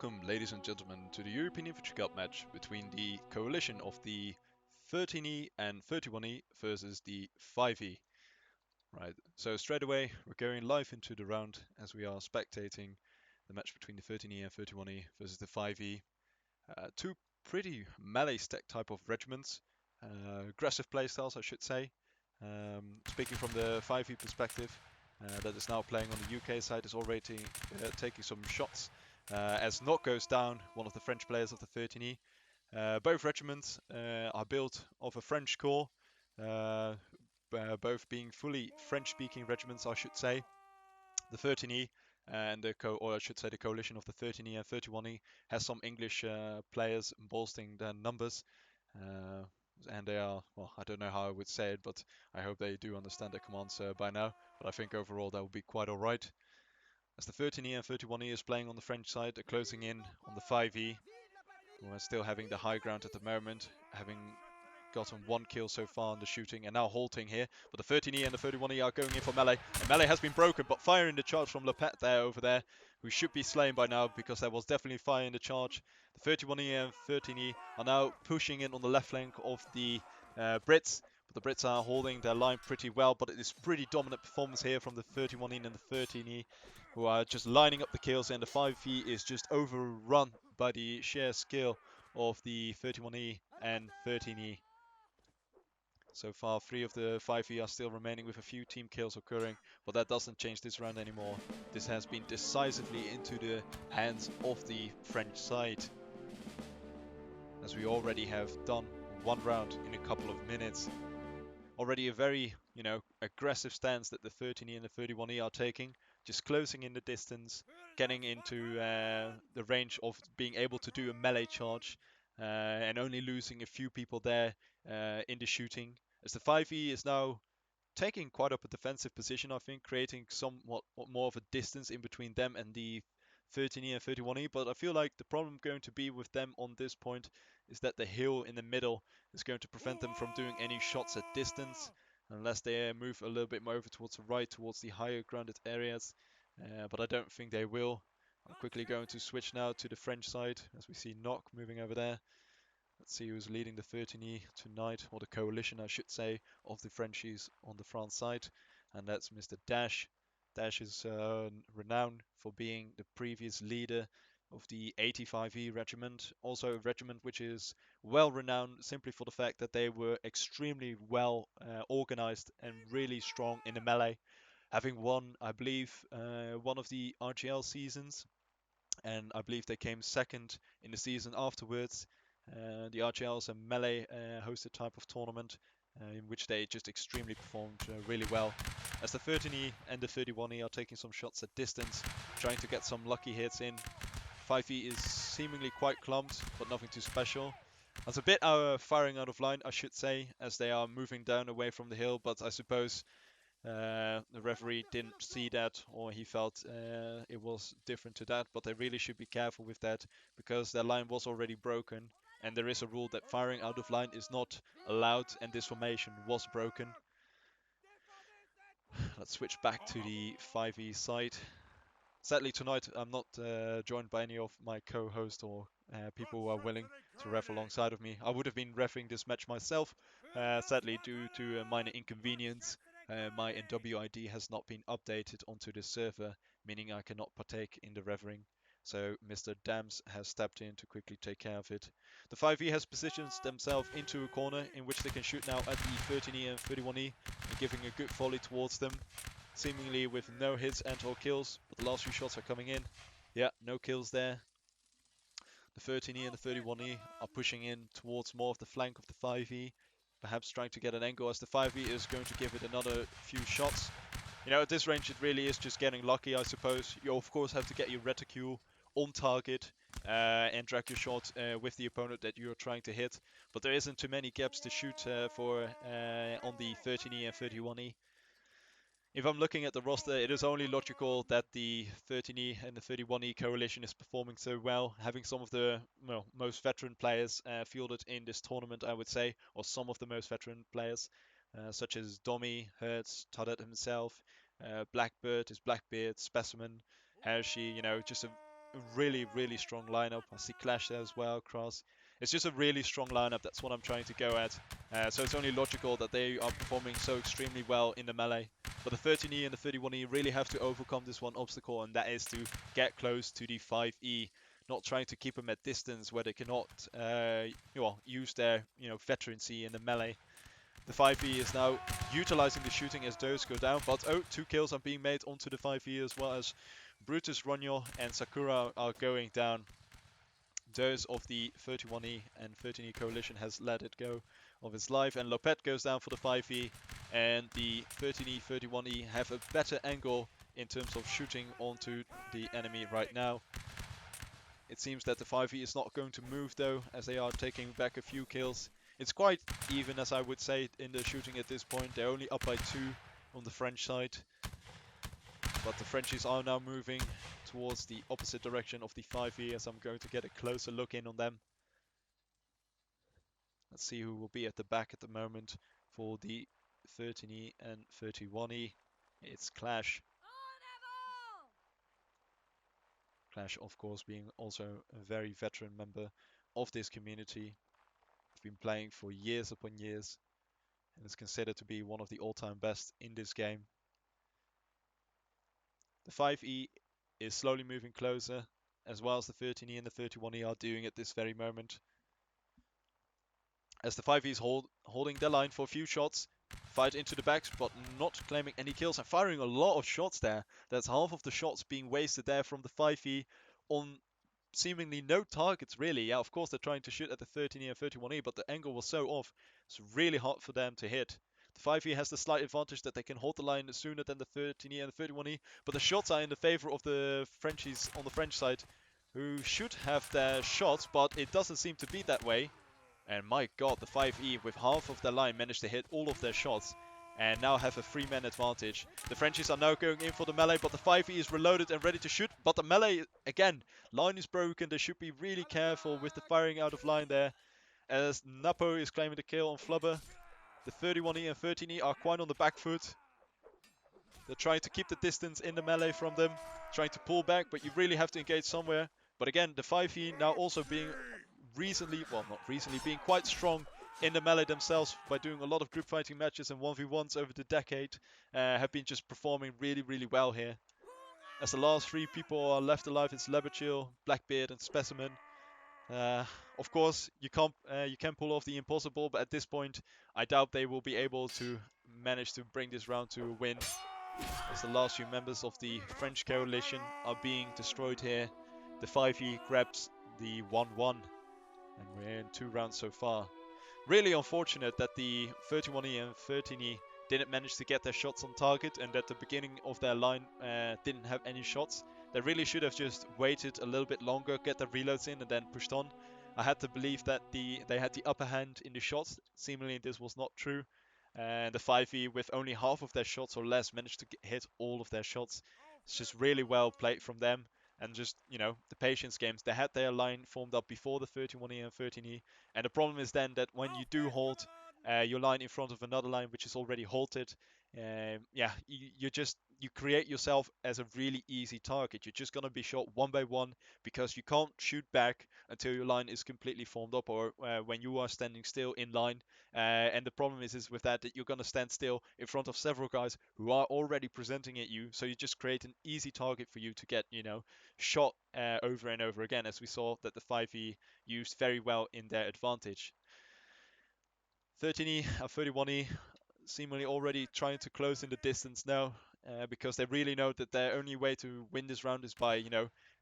Welcome, ladies and gentlemen, to the European Infantry Cup match between the coalition of the 13e and 31e versus the 5e. Right, so straight away we're going live into the round as we are spectating the match between the 13e and 31e versus the 5e. Two pretty melee stack type of regiments, aggressive playstyles I should say. Speaking from the 5e perspective, that is now playing on the UK side, is already taking some shots as Knock goes down, one of the French players of the 13e. Both regiments are built of a French core, both being fully French-speaking regiments, I should say. The 13e and the the coalition of the 13e and 31e has some English players bolstering their numbers. And they are, well, I don't know how I would say it, but I hope they do understand their commands by now. But I think overall that will be quite alright. As the 13e and 31e is playing on the French side, they're closing in on the 5e, who are still having the high ground at the moment, having gotten one kill so far on the shooting and now halting here. But the 13e and the 31e are going in for melee. And melee has been broken, but fire in the charge from Lepet there over there, who should be slain by now because there was definitely fire in the charge. The 31e and 13e are now pushing in on the left flank of the Brits. But the Brits are holding their line pretty well, but it is pretty dominant performance here from the 31e and the 13e, who are just lining up the kills, and the 5e is just overrun by the sheer skill of the 31e and 13e. So far, 3 of the 5e are still remaining with a few team kills occurring, but that doesn't change this round anymore. This has been decisively into the hands of the French side, as we already have done one round in a couple of minutes. Already a very, aggressive stance that the 13e and the 31e are taking, just closing in the distance, getting into the range of being able to do a melee charge, and only losing a few people there in the shooting. As the 5e is now taking quite up a defensive position, I think, creating somewhat more of a distance in between them and the 13e and 31e, but I feel like the problem going to be with them on this point is that the hill in the middle is going to prevent them from doing any shots at distance unless they move a little bit more over towards the right, towards the higher grounded areas, but I don't think they will. I'm quickly going to switch now to the French side as we see Knock moving over there. Let's see who's leading the 13e tonight, or the coalition I should say, of the Frenchies on the France side, and that's Mr. Dash. Dash is renowned for being the previous leader of the 85e regiment, also a regiment which is well renowned simply for the fact that they were extremely well organized and really strong in the melee, having won, I believe, one of the RGL seasons, and I believe they came second in the season afterwards. The RGL is a melee hosted type of tournament in which they just extremely performed really well. As the 13e and the 31e are taking some shots at distance, trying to get some lucky hits in. 5e is seemingly quite clumped, but nothing too special. That's a bit firing out of line, I should say, as they are moving down away from the hill, but I suppose the referee didn't see that, or he felt it was different to that, but they really should be careful with that because their line was already broken, and there is a rule that firing out of line is not allowed, and this formation was broken. Let's switch back to the 5e side. Sadly tonight I'm not joined by any of my co-hosts or people who are willing to ref alongside of me. I would have been refing this match myself. Sadly, due to a minor inconvenience, my NWID has not been updated onto the server, meaning I cannot partake in the refereeing. So Mr. Dams has stepped in to quickly take care of it. The 5e has positioned themselves into a corner in which they can shoot now at the 13e and 31e, and giving a good volley towards them, seemingly with no hits and or kills, but the last few shots are coming in. Yeah, no kills there. The 13e and the 31e are pushing in towards more of the flank of the 5e, perhaps trying to get an angle as the 5e is going to give it another few shots. At this range it really is just getting lucky, I suppose. You of course have to get your reticule on target and drag your shot with the opponent that you're trying to hit, but there isn't too many gaps to shoot for on the 13e and 31e. If I'm looking at the roster, it is only logical that the 13e and the 31e coalition is performing so well, having some of the most veteran players fielded in this tournament, I would say, or some of the most veteran players, such as Domi, Hertz, Tadet himself, Blackbird, his Blackbeard, Specimen, Hershey, just a really, really strong lineup. I see Clash there as well, Cross. It's just a really strong lineup. That's what I'm trying to go at. So it's only logical that they are performing so extremely well in the melee. But the 13e and the 31e really have to overcome this one obstacle, and that is to get close to the 5e. Not trying to keep them at distance where they cannot use their veterancy in the melee. The 5e is now utilizing the shooting as those go down, but 2 kills are being made onto the 5e as well as Brutus, Ronyo and Sakura are going down. Those of the 31e and 13e coalition has let it go of its life, and Lopet goes down for the 5e, and the 13e, 31e have a better angle in terms of shooting onto the enemy right now. It seems that the 5e is not going to move though, as they are taking back a few kills. It's quite even, as I would say, in the shooting at this point. They're only up by 2 on the French side. But the Frenchies are now moving towards the opposite direction of the 5e, as I'm going to get a closer look in on them. Let's see who will be at the back at the moment for the 13e and 31e. It's Clash. Clash, of course, being also a very veteran member of this community. Been playing for years upon years and is considered to be one of the all-time best in this game. The 5e is slowly moving closer, as well as the 13e and the 31e are doing at this very moment. As the 5e is holding their line for a few shots, fight into the backs, but not claiming any kills and firing a lot of shots there. That's half of the shots being wasted there from the 5e on seemingly no targets really. Yeah, of course they're trying to shoot at the 13e and 31e, but the angle was so off. It's really hard for them to hit. The 5e has the slight advantage that they can hold the line sooner than the 13e and the 31e, but the shots are in the favor of the Frenchies on the French side, who should have their shots, but it doesn't seem to be that way. And my god, the 5e with half of their line managed to hit all of their shots and now have a 3-man advantage. The Frenchies are now going in for the melee, but the 5e is reloaded and ready to shoot. But the melee, again, line is broken. They should be really careful with the firing out of line there, as Napo is claiming the kill on Flubber. The 31e and 13e are quite on the back foot. They're trying to keep the distance in the melee from them, trying to pull back, but you really have to engage somewhere. But again, the 5e now also being being quite strong in the melee themselves by doing a lot of group fighting matches and 1v1s over the decade, have been just performing really, really well here. As the last 3 people are left alive, it's Leberchill, Blackbeard and Specimen. Of course, you can pull off the impossible, but at this point, I doubt they will be able to manage to bring this round to a win, as the last few members of the French coalition are being destroyed here. The 5e grabs the 1-1. And we're in 2 rounds so far. Really unfortunate that the 31e and 13e didn't manage to get their shots on target, and at the beginning of their line didn't have any shots. They really should have just waited a little bit longer, get the reloads in and then pushed on. I had to believe that they had the upper hand in the shots. Seemingly this was not true. And the 5e with only half of their shots or less managed to hit all of their shots. It's just really well played from them. And just, the patience games. They had their line formed up before the 31e and 13e. And the problem is then that when you do hold your line in front of another line which is already halted, you create yourself as a really easy target. You're just going to be shot one by one because you can't shoot back until your line is completely formed up, or when you are standing still in line. And the problem is with that you're going to stand still in front of several guys who are already presenting at you. So you just create an easy target for you to get, shot over and over again, as we saw that the 5e used very well in their advantage. 13e and 31e seemingly already trying to close in the distance now, because they really know that their only way to win this round is by,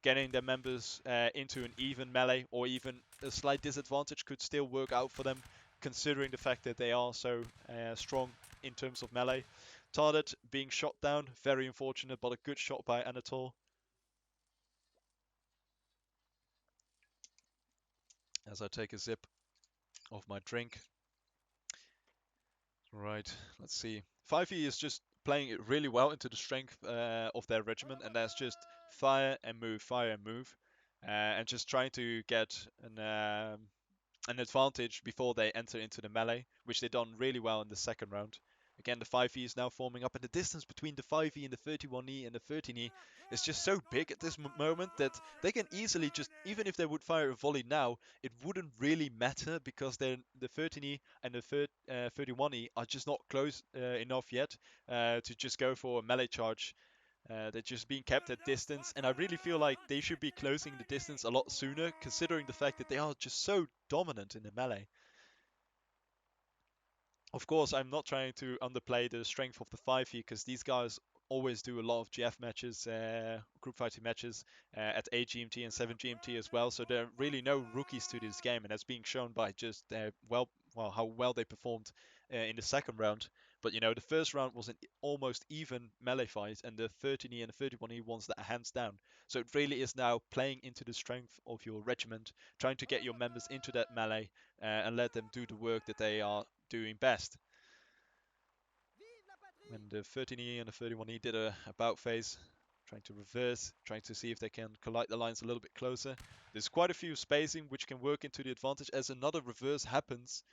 getting their members into an even melee, or even a slight disadvantage could still work out for them, considering the fact that they are so strong in terms of melee. Tardet being shot down, very unfortunate, but a good shot by Anatole. As I take a sip of my drink. Right, let's see. 5e is just playing it really well into the strength of their regiment, and that's just fire and move, and just trying to get an advantage before they enter into the melee, which they done really well in the second round. Again, the 5e is now forming up, and the distance between the 5e and the 31e and the 13e is just so big at this moment that they can easily just, even if they would fire a volley now, it wouldn't really matter because then the 13e and the 31e are just not close enough yet to just go for a melee charge. They're just being kept at distance, and I really feel like they should be closing the distance a lot sooner, considering the fact that they are just so dominant in the melee. Of course, I'm not trying to underplay the strength of the 5e because these guys always do a lot of GF matches, group fighting matches at 8 GMT and 7 GMT as well. So there are really no rookies to this game, and that's being shown by just their how well they performed in the second round. But the first round was an almost even melee fight, and the 13e and the 31e ones that are hands down. So it really is now playing into the strength of your regiment, trying to get your members into that melee and let them do the work that they are doing best. And the 13e and the 31e did a about phase, trying to reverse, trying to see if they can collide the lines a little bit closer. There's quite a few spacing which can work into the advantage as another reverse happens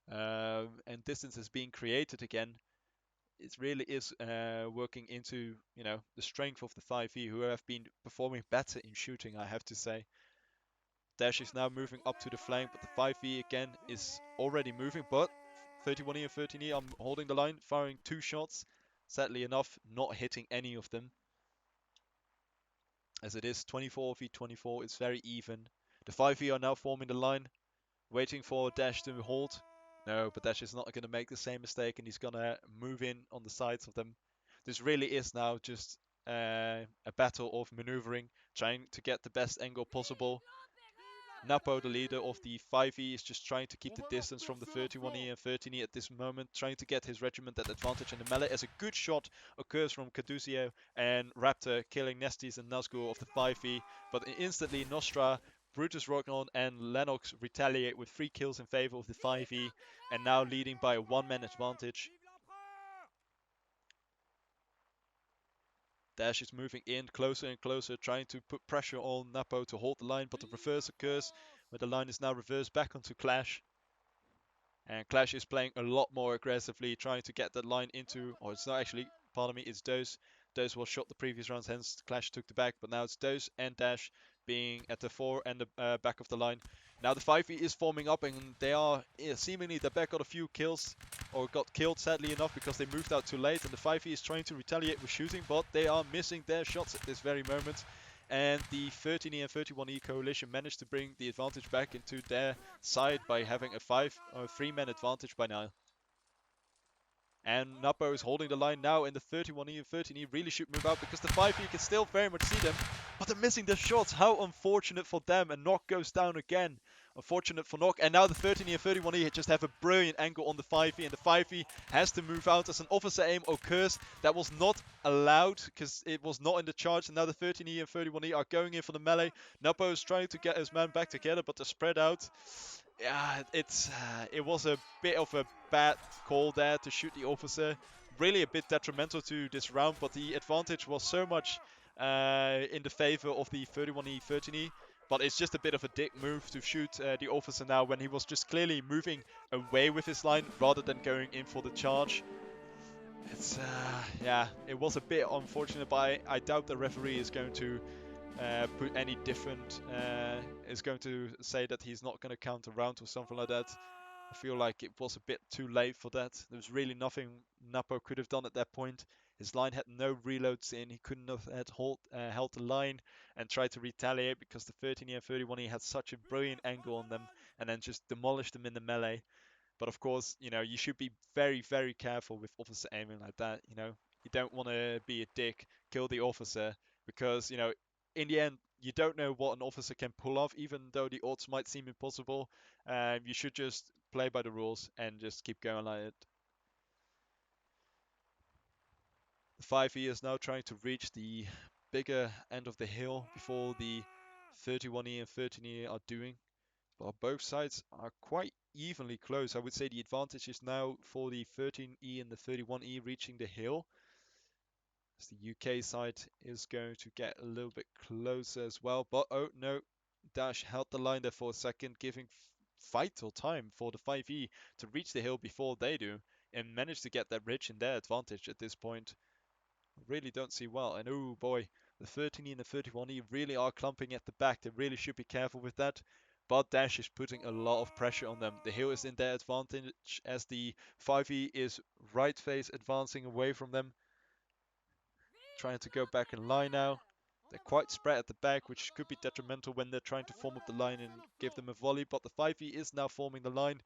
and distance is being created again. It really is working into the strength of the 5e, who have been performing better in shooting, I have to say. Dash is now moving up to the flank, but the 5e again is already moving, but 31e and 13e are holding the line, firing 2 shots. Sadly enough, not hitting any of them. As it is 24v24, it's very even. The 5e are now forming the line, waiting for Dash to hold. No, but Dash is not going to make the same mistake, and he's going to move in on the sides of them. This really is now just a battle of maneuvering, trying to get the best angle possible. Napo, the leader of the 5e, is just trying to keep the distance from the 31e and 13e at this moment, trying to get his regiment that advantage in the melee, as a good shot occurs from Caduceo and Raptor, killing Nestes and Nazgul of the 5e, but instantly Nostra, Brutus Rognon and Lennox retaliate with 3 kills in favor of the 5e, and now leading by a 1-man advantage. Dash is moving in closer and closer, trying to put pressure on Napo to hold the line, but the reverse occurs, where the line is now reversed back onto Clash. And Clash is playing a lot more aggressively, trying to get that line into, or it's not actually, pardon me, it's Dose. Dose was shot the previous rounds, hence Clash took the back, but now it's Dose and Dash being at the fore and the back of the line. Now the 5e is forming up, and they are seemingly the back got a few kills, or got killed sadly enough because they moved out too late, and the 5e is trying to retaliate with shooting, but they are missing their shots at this very moment. And the 13e and 31e coalition managed to bring the advantage back into their side by having a 3-man advantage by now. And Napo is holding the line now, and the 31e and 13e really should move out because the 5e can still very much see them, but they're missing their shots. How unfortunate for them, and Nock goes down again. Unfortunate for Nock, and now the 13e and 31e just have a brilliant angle on the 5e, and the 5e has to move out as an officer aim occurs. That was not allowed because it was not in the charge, and now the 13e and 31e are going in for the melee. Napo is trying to get his man back together, but they're spread out. Yeah, it was a bit of a bad call there to shoot the officer. Really a bit detrimental to this round, but the advantage was so much in the favor of the 31e, 13e. But it's just a bit of a dick move to shoot the officer now when he was just clearly moving away with his line rather than going in for the charge. It's, yeah, it was a bit unfortunate, but I doubt the referee is going to put any different, is going to say that he's not going to count a round or something like that. I feel like it was a bit too late for that. There was really nothing Napo could have done at that point. His line had no reloads in. He couldn't have held the line and tried to retaliate because the 13e and 31e had such a brilliant angle on them and then just demolished them in the melee. But of course, you should be very, very careful with officer aiming like that. You don't want to be a dick, kill the officer, because, in the end, you don't know what an officer can pull off, even though the odds might seem impossible. You should just play by the rules and just keep going like it. The 5e is now trying to reach the bigger end of the hill before the 31e and 13e are doing. But both sides are quite evenly close. I would say the advantage is now for the 13e and the 31e reaching the hill. As the UK side is going to get a little bit closer as well. But oh no, Dash held the line there for a second, giving vital time for the 5e to reach the hill before they do. and manage to get that ridge in their advantage at this point. Really don't see well. And oh boy, the 13e and the 31e really are clumping at the back. They really should be careful with that. But Dash is putting a lot of pressure on them. The hill is in their advantage as the 5e is right face advancing away from them. Trying to go back in line now. They're quite spread at the back, which could be detrimental when they're trying to form up the line and give them a volley. But the 5e is now forming the line.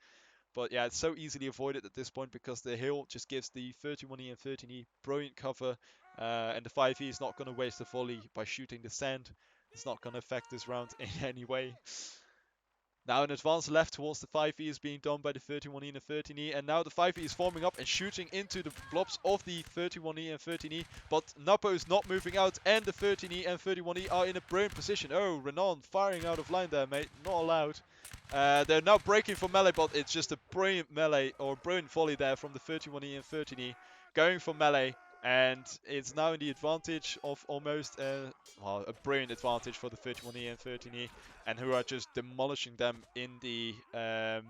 But yeah, it's so easily avoided at this point because the hill just gives the 31e and 13e brilliant cover. And the 5e is not going to waste a volley by shooting the sand. It's not going to affect this round in any way. Now an advance left towards the 5e is being done by the 31e and the 13e, and now the 5e is forming up and shooting into the blobs of the 31e and 13e, but Napo is not moving out, and the 13e and 31e are in a brilliant position. Oh, Renan firing out of line there, mate. Not allowed. They're now breaking for melee, but it's just a brilliant melee, or brilliant volley there from the 31e and 13e, going for melee, and it's now in the advantage of almost, well, a brilliant advantage for the 31e and 13e, and who are just demolishing them in the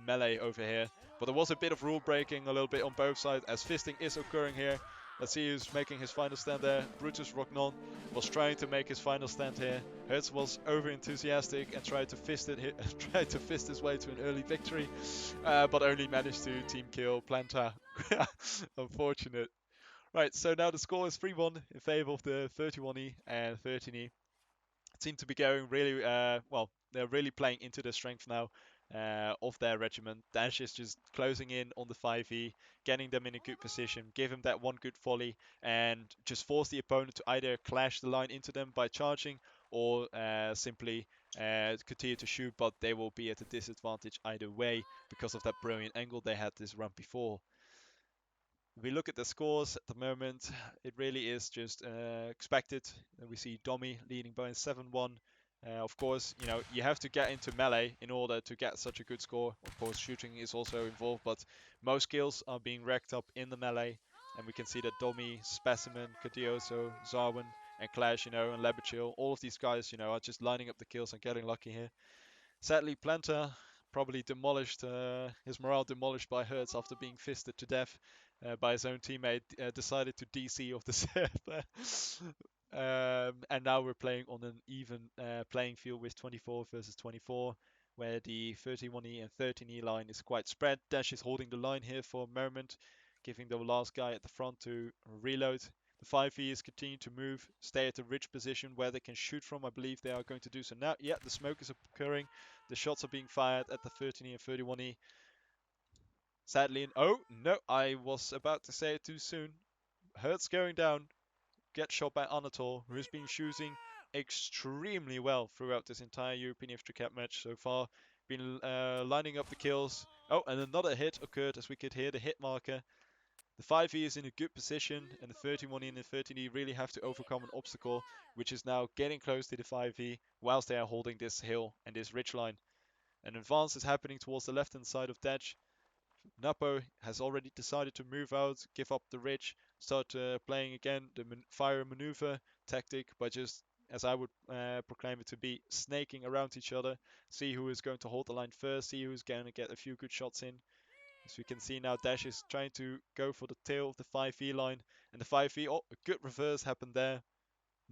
melee over here. But there was a bit of rule breaking a little bit on both sides, as fisting is occurring here. Let's see who's making his final stand there. Brutus Rognon was trying to make his final stand here. Hertz was over enthusiastic and tried to fist his way to an early victory, but only managed to team kill Planta. Unfortunate. Right, so now the score is 3-1 in favor of the 31e and 13e. Seem to be going really well. They're really playing into the strength now of their regiment. Dash is just closing in on the 5e, getting them in a good position, give him that one good volley, and just force the opponent to either clash the line into them by charging or simply continue to shoot, but they will be at a disadvantage either way because of that brilliant angle they had this round before. If we look at the scores at the moment, it really is just expected. We see Domi leading by 7-1. Of course, you know, you have to get into melee in order to get such a good score. Of course, shooting is also involved, but most kills are being racked up in the melee. And we can see that Domi, Specimen, Cadioso, Zarwin, and Clash, you know, and Leberchill, all of these guys, you know, are just lining up the kills and getting lucky here. Sadly, Planta probably demolished, his morale demolished by Hertz after being fisted to death by his own teammate, decided to DC off the server. And now we're playing on an even playing field with 24 versus 24, where the 31e and 13e line is quite spread. Dash is holding the line here for a moment, giving the last guy at the front to reload. The 5e is continuing to move, stay at a ridge position where they can shoot from. I believe they are going to do so now. Yeah, the smoke is occurring. The shots are being fired at the 13e and 31e. Sadly, oh no, I was about to say it too soon. Hertz going down, gets shot by Anatol, who has been shooting extremely well throughout this entire European Infantry Cup match so far. Been lining up the kills. Oh, and another hit occurred, as we could hear the hit marker. The 5e is in a good position, and the 31e and the 13e really have to overcome an obstacle, which is now getting close to the 5e, whilst they are holding this hill and this ridge line. An advance is happening towards the left-hand side of Daj. Napo has already decided to move out, give up the ridge, start playing again the fire maneuver tactic by just, as I would proclaim it to be, snaking around each other, see who is going to hold the line first, see who's going to get a few good shots in. As we can see now, Dash is trying to go for the tail of the 5e line, and the 5e, oh, a good reverse happened there.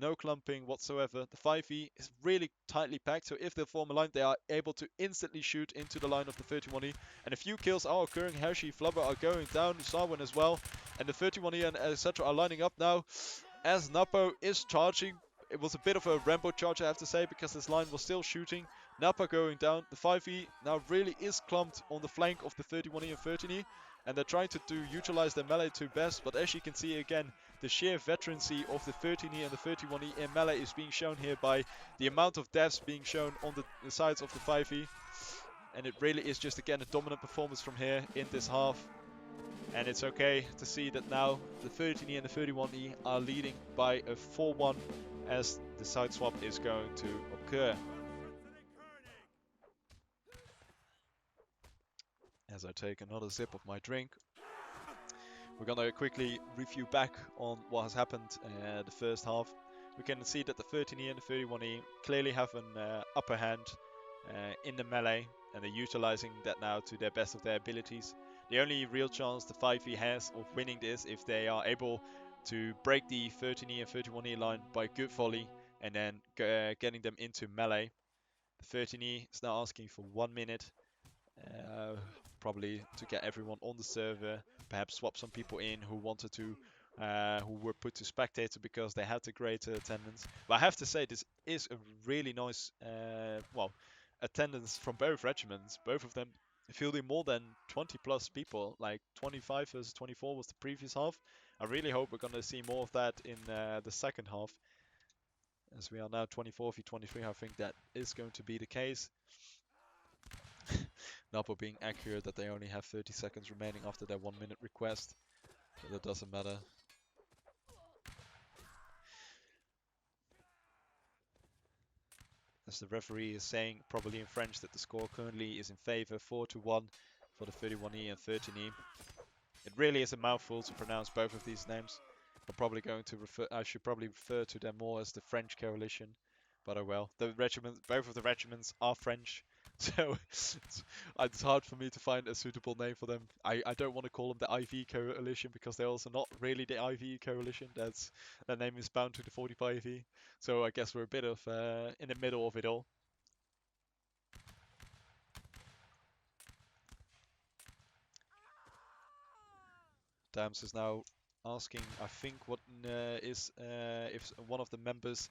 No clumping whatsoever. The 5e is really tightly packed, so if they form a line, they are able to instantly shoot into the line of the 31e. And a few kills are occurring. Hershey, Flubber are going down, Sarwin as well. And the 31e and etc. are lining up now as Napo is charging. It was a bit of a Rambo charge, I have to say, because this line was still shooting. Napa going down. The 5e now really is clumped on the flank of the 31e and 13e. And they're trying to utilize their melee to best. But as you can see again, the sheer veterancy of the 13e and the 31e in melee is being shown here by the amount of deaths being shown on the sides of the 5e. And it really is just, again, a dominant performance from here in this half. And it's okay to see that now the 13e and the 31e are leading by a 4-1 as the side swap is going to occur. As I take another sip of my drink, we're going to quickly review back on what has happened the first half. We can see that the 13e and the 31e clearly have an upper hand. in the melee, and they're utilizing that now to their best of their abilities. The only real chance the 5e has of winning this if they are able to break the 13e and 31e line by good volley and then getting them into melee. The 13e is now asking for 1 minute, probably to get everyone on the server, perhaps swap some people in who wanted to, who were put to spectator because they had the greater attendance. But I have to say, this is a really nice, well, attendance from both regiments. Both of them fielding more than 20 plus people, like 25 versus 24 was the previous half. I really hope we're going to see more of that in the second half. As we are now 24 v 23, I think that is going to be the case. Napo being accurate that they only have 30 seconds remaining after their 1 minute request, but that doesn't matter. As the referee is saying, probably in French, that the score currently is in favor 4-1 for the 31e and 13e. It really is a mouthful to pronounce both of these names. I'm probably going to I should probably refer to them more as the French coalition, but oh well. The regiment, both of the regiments are French, so it's hard for me to find a suitable name for them. I don't want to call them the IV coalition because they're also not really the IV coalition. Their name is bound to the 45E, so I guess we're a bit of in the middle of it all. Dams is now asking, I think, what is if one of the members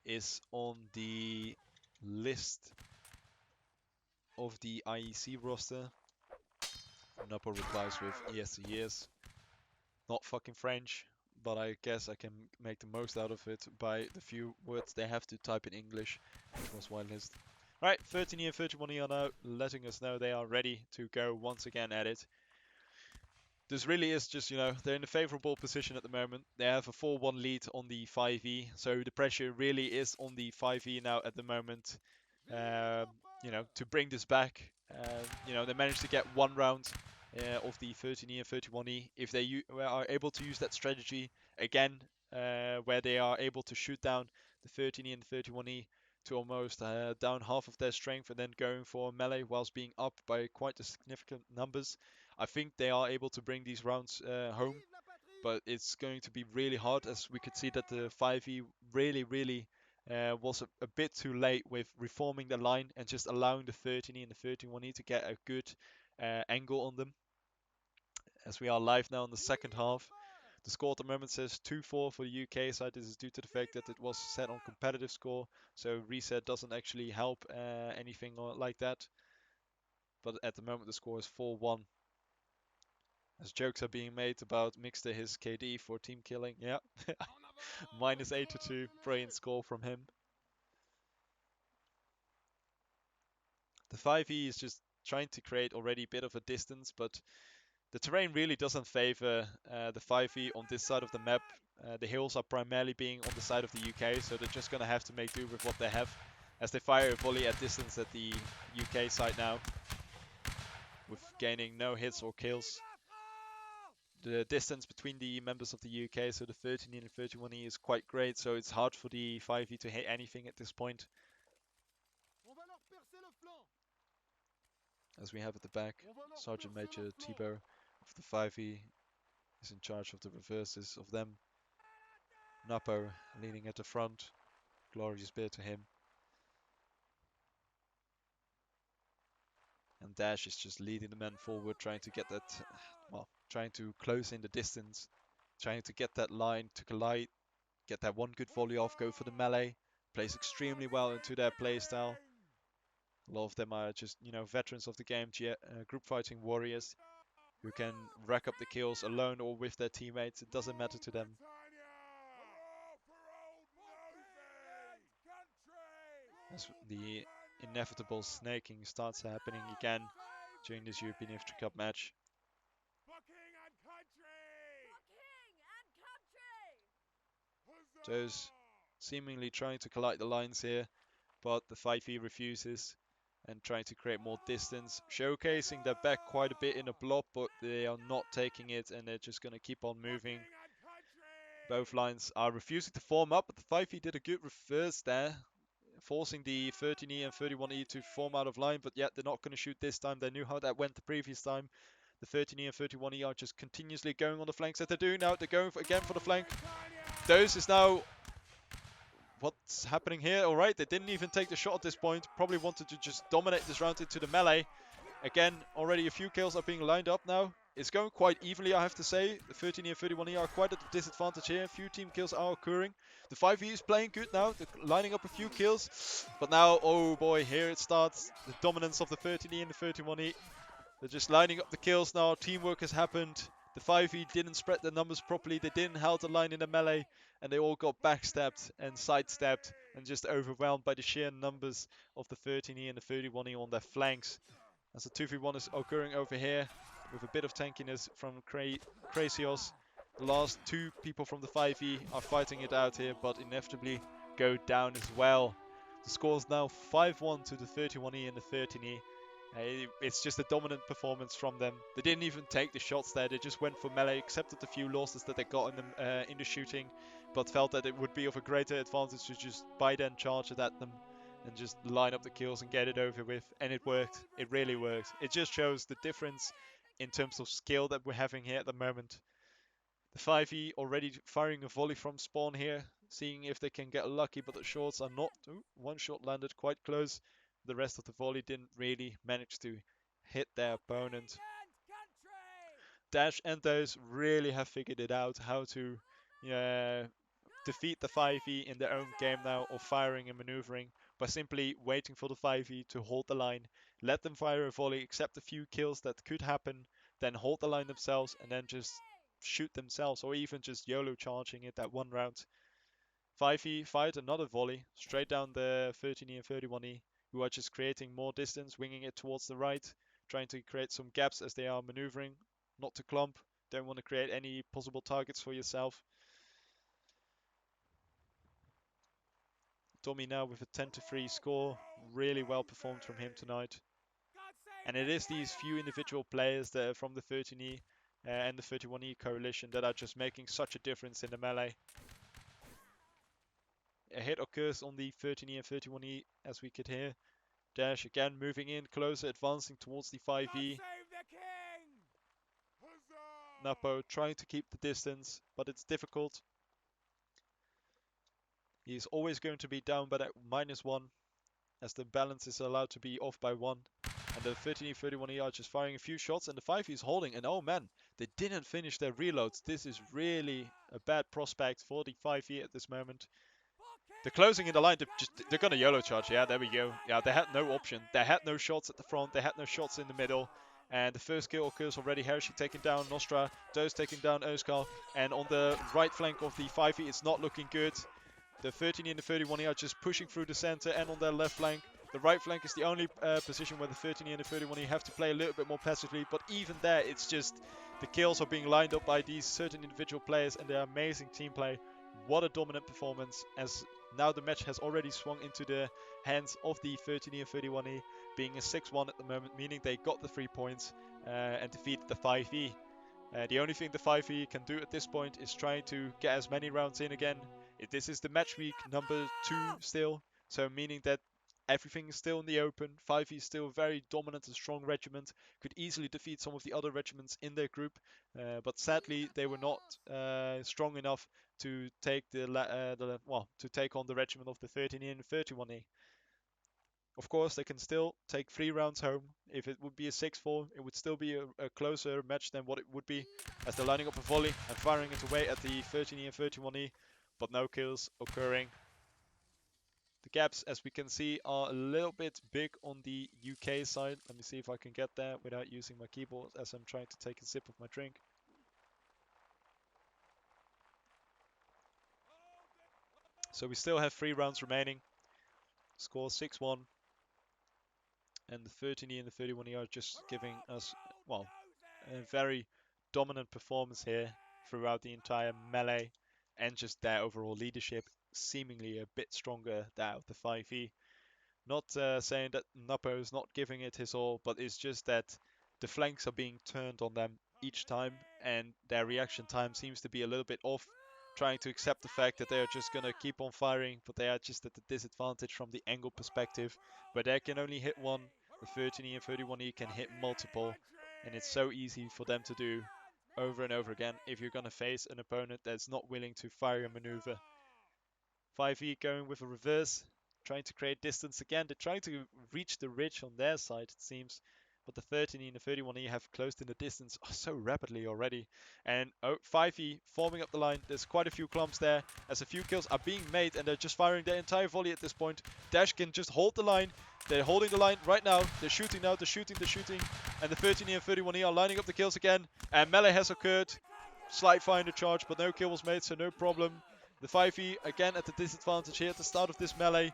is on the list of the IEC roster. Napo replies with yes, he is. Not fucking French, but I guess I can make the most out of it by the few words they have to type in English, which was one list. Right, 13e and 31e are now letting us know they are ready to go once again at it. This really is just, they're in a favorable position at the moment. They have a 4-1 lead on the 5e, so the pressure really is on the 5e now at the moment, to bring this back. They managed to get one round of the 13e and 31e. If they are able to use that strategy again, where they are able to shoot down the 13e and 31e to almost down half of their strength and then going for melee whilst being up by quite a significant numbers, I think they are able to bring these rounds home, but it's going to be really hard, as we could see that the 5e really was a bit too late with reforming the line and just allowing the 13e and the 31e to get a good angle on them. As we are live now in the second half, the score at the moment says 2-4 for the UK side. This is due to the fact that it was set on competitive score, so reset doesn't actually help anything like that. But at the moment the score is 4-1. As jokes are being made about Mixter his KD for team killing. Yeah. Minus 8-2. Brilliant score from him. The 5e is just trying to create already a bit of a distance, but the terrain really doesn't favor the 5e on this side of the map. The hills are primarily being on the side of the UK, so they're just going to have to make do with what they have, as they fire a volley at distance at the UK side now, with gaining no hits or kills. The distance between the members of the UK, so the 13e and 31e, is quite great, so it's hard for the 5e to hit anything at this point. As we have at the back, Sergeant Major Thibaut of the 5e is in charge of the reverses of them. Napo leaning at the front, glorious beer to him. And Dash is just leading the men forward, trying to get that, trying to close in the distance, trying to get that line to collide, get that one good volley off, go for the melee. Plays extremely well into their playstyle. A lot of them are just, veterans of the game, group fighting warriors who can rack up the kills alone or with their teammates. It doesn't matter to them. As the inevitable snaking starts happening again during this European Infantry Cup match. Joe's seemingly trying to collide the lines here, but the 5e refuses and trying to create more distance, showcasing their back quite a bit in a block, but they are not taking it and they're just going to keep on moving. Both lines are refusing to form up, but the 5e did a good reverse there, forcing the 13e and 31e to form out of line, but yet they're not going to shoot this time. They knew how that went the previous time. The 13e and 31e are just continuously going on the flanks that they're doing now. They're going again for the flank. Those is now... What's happening here? Alright, they didn't even take the shot at this point. Probably wanted to just dominate this round into the melee. Again, already a few kills are being lined up now. It's going quite evenly, I have to say. The 13e and 31e are quite at a disadvantage here. A few team kills are occurring. The 5e is playing good now. They're lining up a few kills. But now, oh boy, here it starts. The dominance of the 13e and the 31e. They're just lining up the kills now. Teamwork has happened. The 5e didn't spread their numbers properly. They didn't hold the line in the melee. And they all got backstabbed and sidestepped and just overwhelmed by the sheer numbers of the 13e and the 31e on their flanks. As a 2v1 is occurring over here with a bit of tankiness from Krazios. The last two people from the 5e are fighting it out here, but inevitably go down as well. The score is now 5-1 to the 31e and the 13e. It's just a dominant performance from them. They didn't even take the shots there. They just went for melee, accepted the few losses that they got in the shooting, but felt that it would be of a greater advantage to just by then charge it at them and just line up the kills and get it over with. And it worked. It really worked. It just shows the difference in terms of skill that we're having here at the moment. The 5e already firing a volley from spawn here, seeing if they can get lucky, but the shots are not. Ooh, one shot landed quite close. The rest of the volley didn't really manage to hit their opponent. Dash and those really have figured it out how to defeat the 5e in their own game now of firing and maneuvering by simply waiting for the 5e to hold the line, let them fire a volley, accept a few kills that could happen, then hold the line themselves and then just shoot themselves or even just YOLO charging it that one round. 5e fired another volley straight down the 13e and 31e who are just creating more distance, winging it towards the right, trying to create some gaps as they are maneuvering, not to clump, don't want to create any possible targets for yourself. Tommy now with a 10-3 score, really well performed from him tonight. And it is these few individual players that are from the 13e and the 31e coalition that are just making such a difference in the melee. A hit occurs on the 13e and 31e as we could hear. Dash again moving in closer, advancing towards the 5e. Napo trying to keep the distance, but it's difficult. He's always going to be down by that -1 as the balance is allowed to be off by 1. And the 13e, 31e are just firing a few shots and the 5e is holding. And oh man, they didn't finish their reloads. This is really a bad prospect for the 5e at this moment. They're closing in the line. They're going to YOLO charge. Yeah, there we go. Yeah, they had no option. They had no shots at the front. They had no shots in the middle. And the first kill occurs already. Hershey taking down Nostra. Does taking down Oskar. And on the right flank of the 5e, it's not looking good. The 13e and the 31e are just pushing through the center and on their left flank. The right flank is the only position where the 13e and the 31e have to play a little bit more passively. But even there, it's just the kills are being lined up by these certain individual players and their amazing team play. What a dominant performance, as now the match has already swung into the hands of the 13e and 31e, being a 6-1 at the moment, meaning they got the 3 points and defeated the 5e. The only thing the 5e can do at this point is try to get as many rounds in again. This is the match week number 2 still, so meaning that everything is still in the open. 5e is still a very dominant and strong regiment, could easily defeat some of the other regiments in their group, but sadly they were not strong enough to take to take on the regiment of the 13e and 31e. Of course, they can still take 3 rounds home. If it would be a 6-4, it would still be a closer match than what it would be, as they're lining up a volley and firing it away at the 13e and 31e, but no kills occurring. The gaps, as we can see, are a little bit big on the UK side. Let me see if I can get there without using my keyboard as I'm trying to take a sip of my drink. So we still have 3 rounds remaining. Score 6-1. And the 13e and the 31e are just giving us, well, a very dominant performance here throughout the entire melee, and just their overall leadership seemingly a bit stronger than of the 5e. Not saying that Napo is not giving it his all, but it's just that the flanks are being turned on them each time and their reaction time seems to be a little bit off, trying to accept the fact that they are just going to keep on firing, but they are just at the disadvantage from the angle perspective, where they can only hit one. The 13e and 31e can hit multiple, and it's so easy for them to do over and over again if you're going to face an opponent that's not willing to fire a maneuver. 5e going with a reverse, trying to create distance again. They're trying to reach the ridge on their side, it seems. But the 13e and the 31e have closed in the distance so rapidly already. And 5e forming up the line. There's quite a few clumps there as a few kills are being made, and they're just firing their entire volley at this point. Dash can just hold the line. They're holding the line right now. They're shooting now. They're shooting. And the 13e and 31e are lining up the kills again. And melee has occurred. Slight fire in the charge, but no kill was made, so no problem. The 5e again at the disadvantage here at the start of this melee.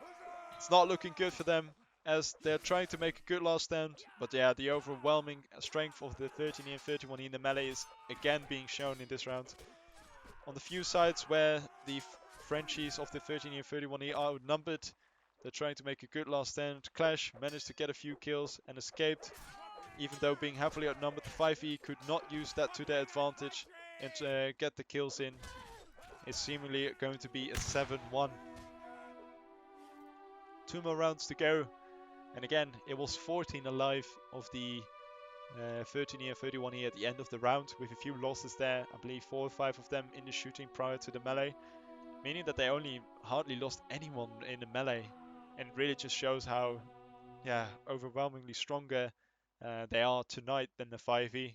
It's not looking good for them as they're trying to make a good last stand. But yeah, the overwhelming strength of the 13e and 31e in the melee is again being shown in this round. On the few sides where the Frenchies of the 13e and 31e are outnumbered, they're trying to make a good last stand. Clash managed to get a few kills and escaped. Even though being heavily outnumbered, the 5e could not use that to their advantage and get the kills in. It's seemingly going to be a 7-1. 2 more rounds to go. And again, it was 14 alive of the 13e and 31e at the end of the round, with a few losses there. I believe 4 or 5 of them in the shooting prior to the melee. Meaning that they only hardly lost anyone in the melee. And it really just shows how, yeah, overwhelmingly stronger they are tonight than the 5e.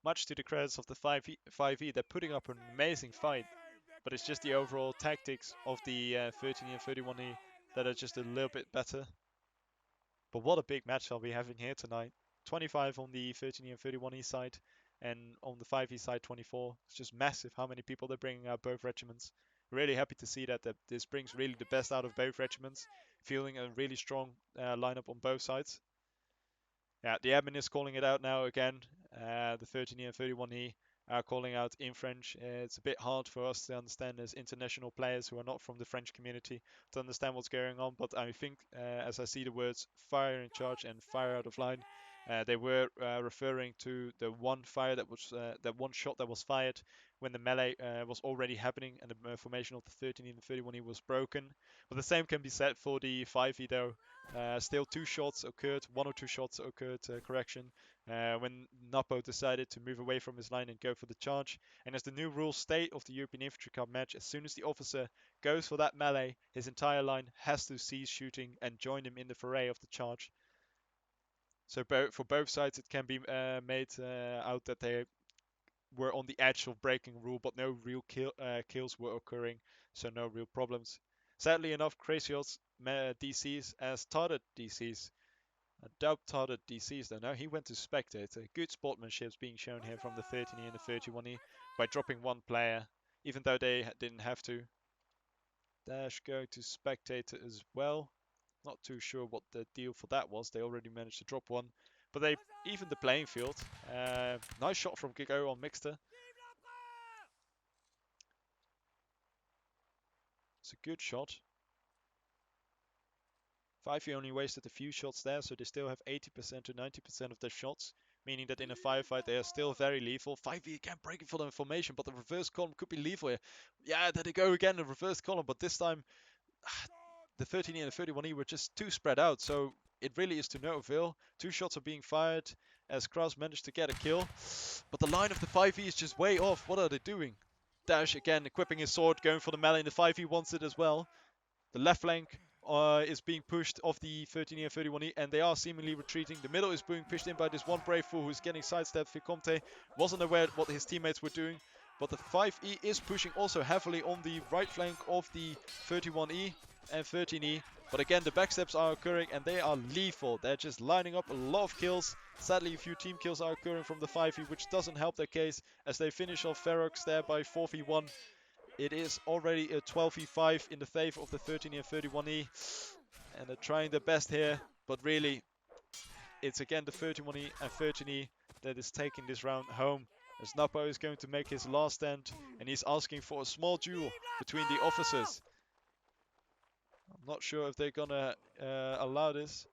Much to the credits of the 5e, they're putting up an amazing fight. But it's just the overall tactics of the 13e and 31e that are just a little bit better. But what a big match are we having here tonight. 25 on the 13e and 31e side, and on the 5e side 24. It's just massive how many people they're bringing out both regiments. Really happy to see that this brings really the best out of both regiments. Feeling a really strong lineup on both sides. Yeah, the admin is calling it out now again. The 13e and 31e are calling out in French. It's a bit hard for us to understand as international players who are not from the French community to understand what's going on, but I think as I see the words fire in charge and fire out of line, they were referring to the one fire that was that one shot that was fired when the melee was already happening and the formation of the 13e and the 31e was broken. But the same can be said for the 5e though. Still 2 shots occurred, 1 or 2 shots occurred, correction, when Napo decided to move away from his line and go for the charge. And as the new rules state of the European Infantry Cup match, as soon as the officer goes for that melee, his entire line has to cease shooting and join him in the foray of the charge. So for both sides it can be made out that they were on the edge of breaking rule, but no real kills were occurring, so no real problems. Sadly enough, Crazios DCs as target DCs. Doubt target DCs though. No, he went to spectator. Good sportsmanship is being shown here from the 13e and the 31e by dropping one player, even though they didn't have to. Dash go to spectator as well. Not too sure what the deal for that was. They already managed to drop one, but they evened the playing field. Nice shot from Gigo on Mixter. It's a good shot. 5e only wasted a few shots there, so they still have 80% to 90% of their shots, meaning that in a firefight they are still very lethal. 5e again breaking for the information, but the reverse column could be lethal here. Yeah, there they go again, the reverse column, but this time the 13e and the 31e were just too spread out, so it really is to no avail. 2 shots are being fired as Kraus managed to get a kill, but the line of the 5e is just way off. What are they doing? Dash again equipping his sword, going for the melee, and the 5e wants it as well. The left flank is being pushed off the 13e and 31e, and they are seemingly retreating. The middle is being pushed in by this one brave fool who's getting sidestepped. Vicomte wasn't aware what his teammates were doing, but the 5e is pushing also heavily on the right flank of the 31e and 13e. But again, the backsteps are occurring and they are lethal. They're just lining up a lot of kills. Sadly, a few team kills are occurring from the 5e, which doesn't help their case as they finish off Ferox there by 4v1. It is already a 12v5 in the favor of the 13e and 31e. And they're trying their best here. But really, it's again the 31e and 13e that is taking this round home. As Napo is going to make his last stand. And he's asking for a small duel between the officers. I'm not sure if they're gonna allow this.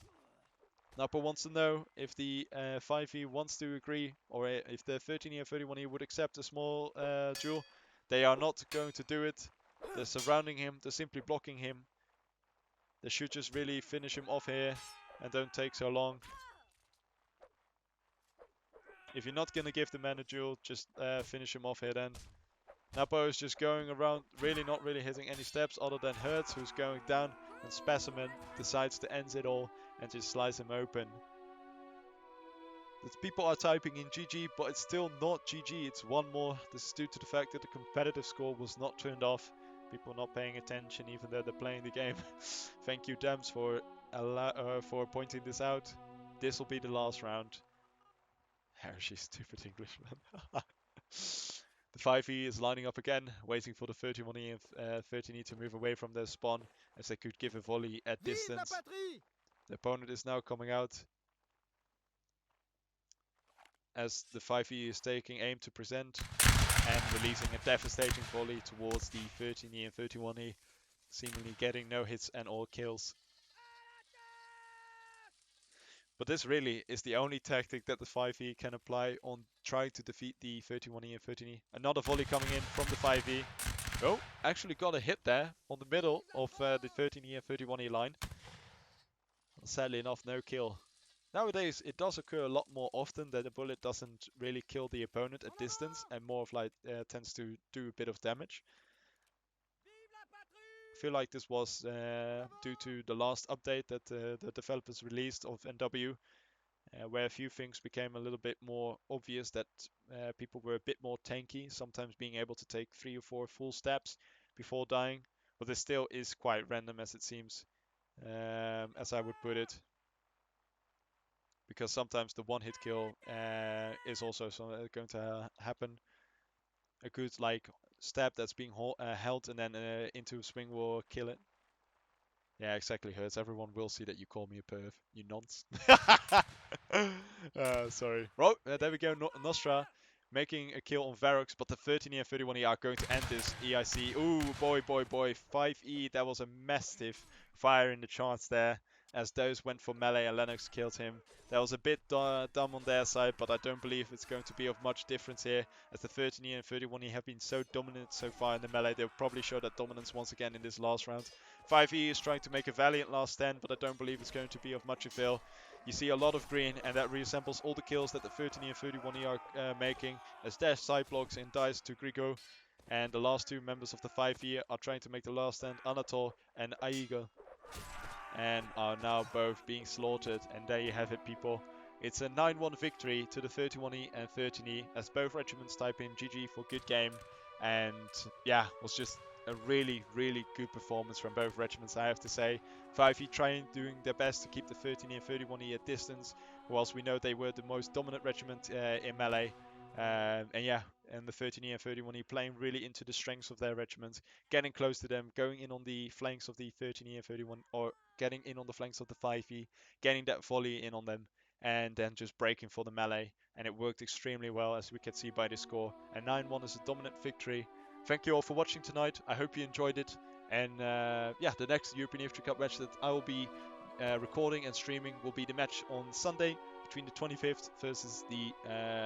Napa wants to know if the 5e wants to agree, or if the 13e and 31e would accept a small duel. They are not going to do it. They're surrounding him. They're simply blocking him. They should just really finish him off here and don't take so long. If you're not going to give the man a duel, just finish him off here then. Napo is just going around, really not really hitting any steps other than Hertz, who's going down, and Specimen decides to end it all and just slice him open. People are typing in GG, but it's still not GG. It's one more. This is due to the fact that the competitive score was not turned off. People not paying attention, even though they're playing the game. Thank you, Dems, for pointing this out. This will be the last round. Hershey, stupid Englishman. The 5e is lining up again, waiting for the 31e and 13e to move away from their spawn, as they could give a volley at distance. The opponent is now coming out, as the 5e is taking aim to present and releasing a devastating volley towards the 13e and 31e, seemingly getting no hits and all kills. But this really is the only tactic that the 5e can apply on trying to defeat the 31e and 13e. Another volley coming in from the 5e. Oh, actually got a hit there on the middle of the 13e and 31e line. Sadly enough, no kill. Nowadays, it does occur a lot more often that a bullet doesn't really kill the opponent at distance and more of like tends to do a bit of damage. I feel like this was due to the last update that the developers released of NW, where a few things became a little bit more obvious, that people were a bit more tanky, sometimes being able to take 3 or 4 full steps before dying. But this still is quite random, as it seems, as I would put it. Because sometimes the one-hit kill is also going to happen. A good like stab that's being held and then into swing will kill it. Yeah, exactly, Hurts. Everyone will see that you call me a perv, you nonce. Sorry. Well, there we go. Nostra making a kill on Varox, but the 13e and 31e are going to end this EIC. Ooh, boy, boy, boy. 5e, that was a massive fire in the charts there, as those went for melee and Lennox killed him. That was a bit dumb on their side, but I don't believe it's going to be of much difference here, as the 13e and 31e have been so dominant so far in the melee. They'll probably show that dominance once again in this last round. 5e is trying to make a valiant last stand, but I don't believe it's going to be of much avail. You see a lot of green, and that resembles all the kills that the 13e and 31e are making, as Dash side blocks and dies to Grigo. And the last two members of the 5e are trying to make the last stand, Anatol and Aiga, and are now both being slaughtered. And there you have it, people. It's a 9-1 victory to the 31e and 13e, as both regiments type in GG for good game. And yeah, was just a really, really good performance from both regiments, I have to say. 5e doing their best to keep the 13e and 31e at distance, whilst we know they were the most dominant regiment in melee. And yeah, and the 13e and 31e playing really into the strengths of their regiment, getting close to them, going in on the flanks of the 13e and 31, or getting in on the flanks of the 5e, getting that volley in on them, and then just breaking for the melee. And it worked extremely well, as we can see by the score. And 9-1 is a dominant victory. Thank you all for watching tonight. I hope you enjoyed it. And yeah, the next European Infantry Cup match that I will be recording and streaming will be the match on Sunday between the 25th versus the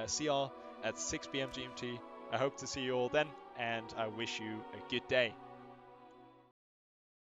CR at 6 p.m. GMT. I hope to see you all then, and I wish you a good day.